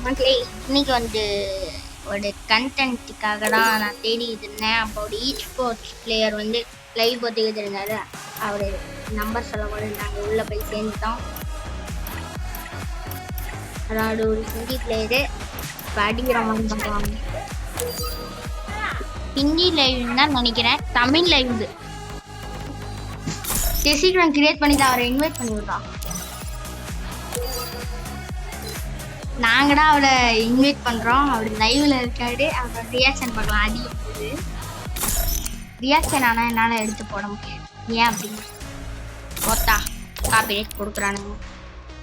மக்களே இன்னைக்கு வந்து ஒரு கண்டென்ட்டுக்காக தான் நான் தேடிட்டு இருந்தேன். அப்போ ஒரு ஸ்போர்ட்ஸ் பிளேயர் வந்து லைவ் போட்டுக்கிட்டு இருந்தாரு. அவர் நம்பர் சொல்லும்போது நாங்கள் உள்ளே போய் சேர்ந்துட்டோம். அதாவது ஒரு ஹிந்தி பிளேயரு இப்போ அடிக்கிற மாதிரி பண்ணுவாங்க. ஹிந்தி லைவ்னு தான் நினைக்கிறேன். தமிழ் லைவ் சீக்கிரம் கிரியேட் பண்ணி தான் அவரை இன்வைட் பண்ணி விடுறான். நாங்கடா அவரை இன்வைட் பண்றோம். அவர் லைவ்ல இருக்காரு. அவர் ரியாக்ஷன் பார்க்கலாம். அதிகம் போது ரியாக்ஷன் ஆனா என்னால எடுத்து போட முடியாது. ஏன் அப்படின்னு போத்தா காப்பி ரைட் கொடுக்குறானுங்க,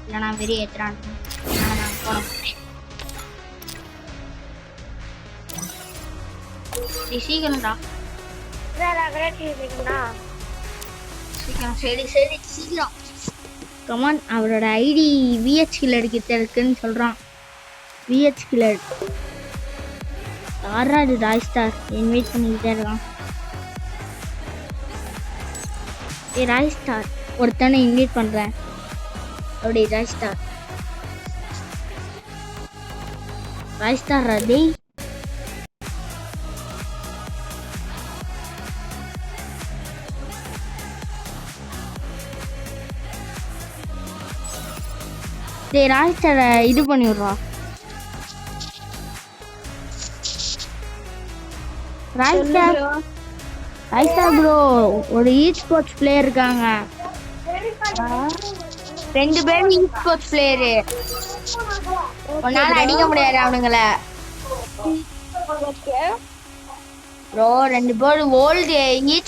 இல்லைனா வெறி ஏற்றுறானுங்க. நான் போட மாட்டேன். சீக்கிரம்டா சீக்கிரம். சரி சரி சீக்கிரம் கமான். அவரோட ஐடி விஹெச் கில்லர் கிட்ட இருக்குன்னு சொல்றான். விஹெச் கில்லர் யாரா இது? ராய் ஸ்டார் இன்வைட் பண்ணிக்கிட்டே இருக்கான். ஏ ராய் ஸ்டார் ஒருத்தனை இன்வைட் பண்றேன். அப்படி ராய் ஸ்டார் ரதே ராய்ஸ்டார இது பண்ணி விடுறா. ராய்ஸ்டார் ப்ரோ ஒரு ஸ்போர்ட்ஸ் பிளேயர் இருக்காங்க. 2 பேரும் ஸ்போர்ட்ஸ் பிளேயரு. உன்னால அடிக்க முடியாது அவனுங்கள ப்ரோ. 2 பேரும் ஓல்டு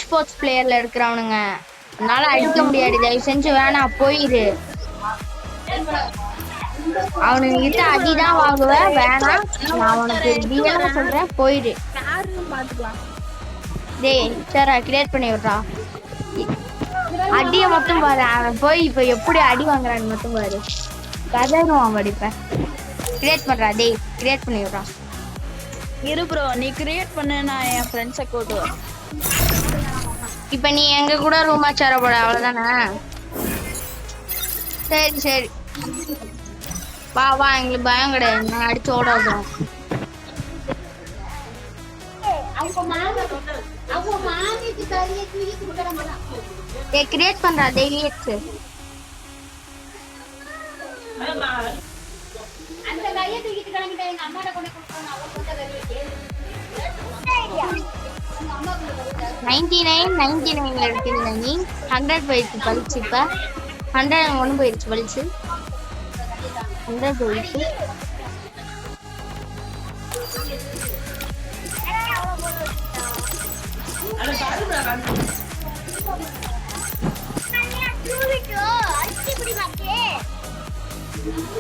ஸ்போர்ட்ஸ் பிளேயர்ல இருக்கிறவனுங்க. உன்னால அடிக்க முடியாது. தயவு செஞ்சு வேணாம், போயிரு. அவனுங்க கிட்ட அடிதான் வாங்குவேன். வேணாம், நான் உனக்கு ரியலா சொல்றேன், போயிடு. டேய் சார் கிரியேட் பண்ணி விடுறா. அடிய மட்டும் பாரு. அவன் போய் இப்ப எப்படி அடி வாங்குறான்னு மட்டும் பாரு. கதறுவான் படிப்ப. கிரியேட் பண்றா. டேய் கிரியேட் பண்ணி விடுறா. இரு ப்ரோ, நீ கிரியேட் பண்ண, நான் என் ஃப்ரெண்ட்ஸை கூட்டுவேன். இப்ப நீ எங்க கூட ரூமா சேர போட, அவ்வளவுதானே? சரி சரி வா வா, எங்களுக்கு பயம் கிடையாது. நான் அடிச்சு ஓட வைக்கிறோம். கிரியேட் பண்றா. டெய்லி $99 எடுத்துருந்த நீ 100 போயிடுச்சு பழிச்சு. இப்ப 101 போயிடுச்சு பழிச்சு. 100 போயிடுச்சு.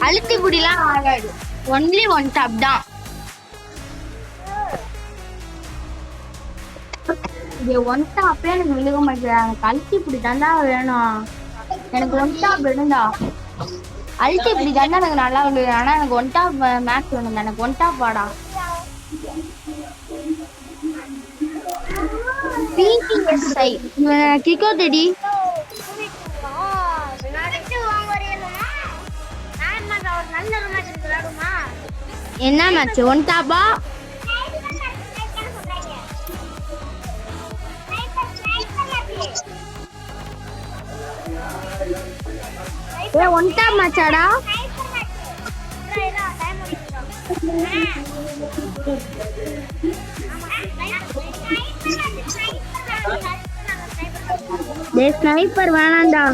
அழுத்தி குடிலாம் ஆகாது. ஒன்லி 1 டாப் தான். இது 1 டாப்பே எனக்கு விழுக மாட்டேன். எனக்கு அழுத்தி இப்படி தாண்டா வேணும். எனக்கு 1 டாப் வேணும்டா. அழுத்தி இப்படி தாண்டா எனக்கு நல்லா விழுகு. ஆனா எனக்கு 1 டாப் மேக்ஸ் வேணும். எனக்கு 1 டாப் வாடா. PTSI கிக்கோ டெடி என்ன மேட்ச்? 1 டாப்பா? ஏ 1 டாப் மேட்சாடா? டேய் ஸ்னைப்பர் வேணாம்டா.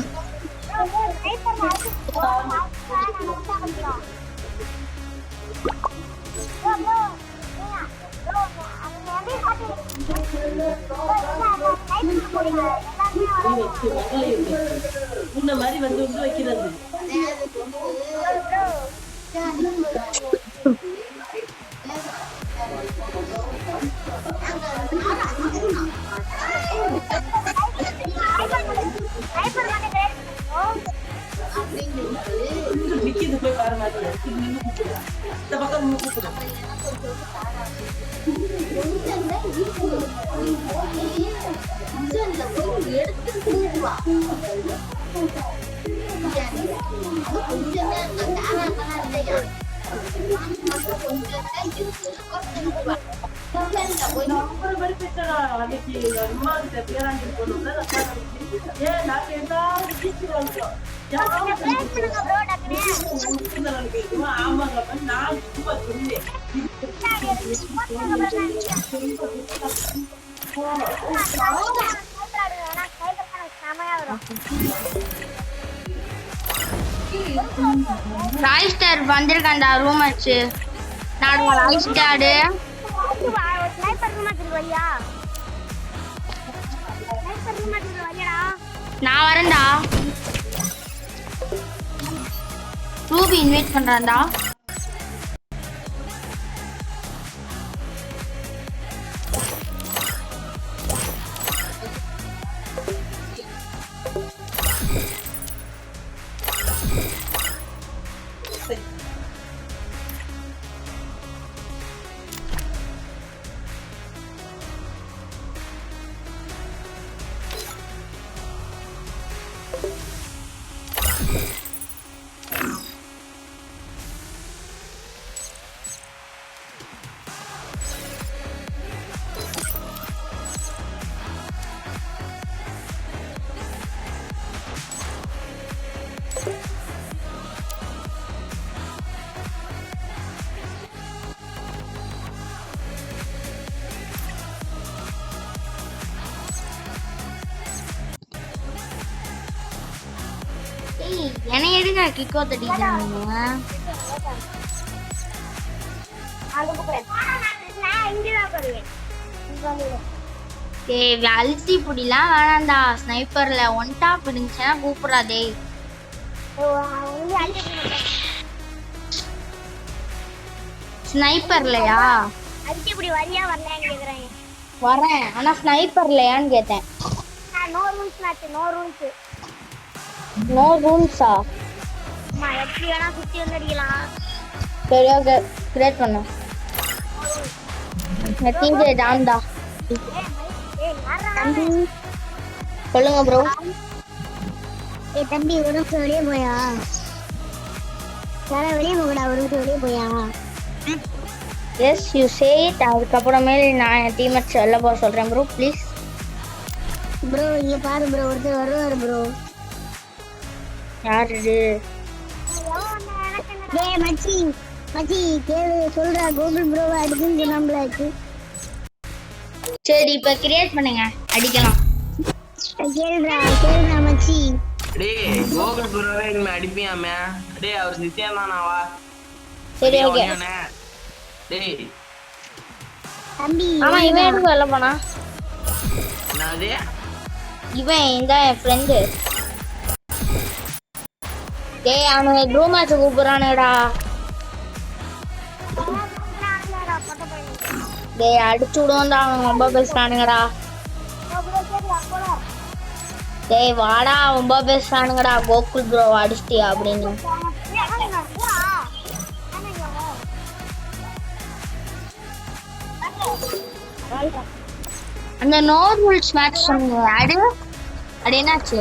இந்த மாதிரி வந்து வைக்கிறது நிக்கிது. போய் பாருங்க, இந்த பக்கம் எடுத்து நம்பர் மாதிரி பேசுறா அன்னைக்கு அம்மா கிட்ட பேராண்டி போனோம்ல ஏன் நான் கேட்டா ஆமாங்க நான் சும்மா சொன்னேன் ராய்ஸ்டர் வந்திருக்காண்டா ரூம் ஆச்சு நாடு ராய்ஸ்டாடு நான் வரேன்டா ரூபி இன்வைட் பண்றான்டா என்னை எடுங்க கிக்கோ தட்டிட்டாங்க அழுத்தி புடிலாம் வேணாண்டா ஸ்னைப்பர்ல ஒன் டாப் இருந்துச்சுன்னா கூப்பிடாதே ஸ்னைப்பர்லையா வரேன் ஆனா ஸ்னைப்பர்லையான்னு கேட்டேன் நோ ரூல்ஸா சரி ஓகே கிரியேட் பண்ணு டிஜே டான்டா சொல்லுங்க ப்ரோ தம்பி ஒரு நிமிஷம் வெளியே போயா வெளியே போகடா ஒரு நிமிஷம் வெளியே போயா எஸ் யூ சே இட் அதுக்கப்புறமே நான் என் டீம்மேட்ஸ் வெளில போக சொல்கிறேன் ப்ரோ ப்ளீஸ் ப்ரோ இங்கே பாரு ப்ரோ ஒருத்தர் வருவார் ப்ரோ யார் இது டேய் மச்சி மச்சி கேளு சொல்றா கூகுள் ப்ரோவை அடிக்குன்னு சொன்னாம்லாச்சு சரி இப்போ கிரியேட் பண்ணுங்க அடிக்கலாம் கேளுடா மச்சி டேய் கோகுல் ப்ரோவே இனிமே அடிப்பியாமே டேய் அவர் நித்யான் தானாவா சரி ஓகே டேய் தம்பி ஆமா இவன் எதுக்கு வெளில போனா என்னது இவன் இந்த என் ஃப்ரெண்டு டேய் அவன் ப்ரோ மேட்ச் கூப்பிடுறானேடா டேய் அடிச்சு விடுவோம்டா அவன் ரொம்ப பேசுறானுங்கடா டேய் வாடா ரொம்ப பேசுறானுங்கடா கோகுல் ப்ரோ அடிச்சிட்டியா அப்படின்னு அந்த நோ ரூல்ஸ் மேட்ச் சொன்னீங்க அது என்னாச்சு